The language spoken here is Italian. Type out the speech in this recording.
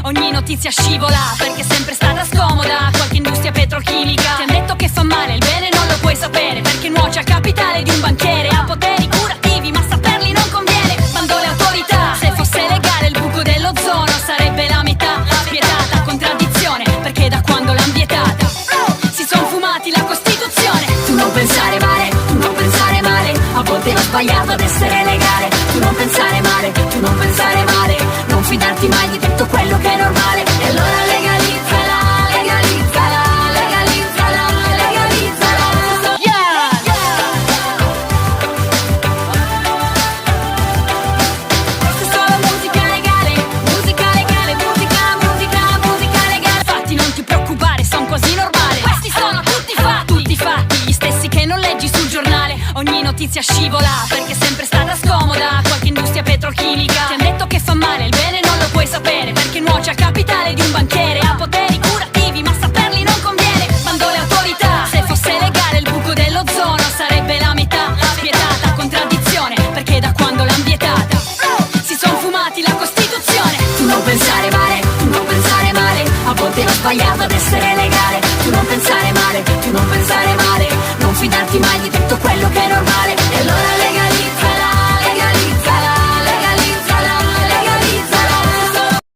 Ogni notizia scivola perché è sempre stata scomoda. Qualche industria petrochimica ti han detto che fa male, il bene non lo puoi sapere perché nuoce al capitale di un banchiere. Ha poteri curativi ma saperli non conviene. Bando le autorità, se fosse legale il buco dell'ozono sarebbe la metà. Spietata contraddizione perché da quando l'han vietata si son fumati la Costituzione. Tu non pensare male, tu non pensare male, a volte ho sbagliato ad essere legale. Tu non pensare male, tu non pensare male, non fidarti mai di tutto quello che è normale. E allora legalizzala, legalizzala, legalizzala, legalizzala. Yeah! Questa è solo musica legale, musica legale, musica, musica, musica legale. Fatti non ti preoccupare, son quasi normale. Questi sono tutti fatti, gli stessi che non leggi sul giornale. Ogni notizia scivola perché è sempre stata scomoda. Qualche industria petrochimica ti han detto che fa male, il bene non lo puoi sapere perché nuoce al capitale di un banchiere. Ha poteri curativi ma saperli non conviene. Bando le autorità, se fosse legale il buco dell'ozono sarebbe la metà. Spietata contraddizione perché da quando l'han vietata si son fumati la Costituzione. Tu non pensare male, tu non pensare male, a volte ho sbagliato ad essere legale. Tu non pensare male, tu non pensare male, non fidarti mai di tutto quello che è normale. E allora legalizzala.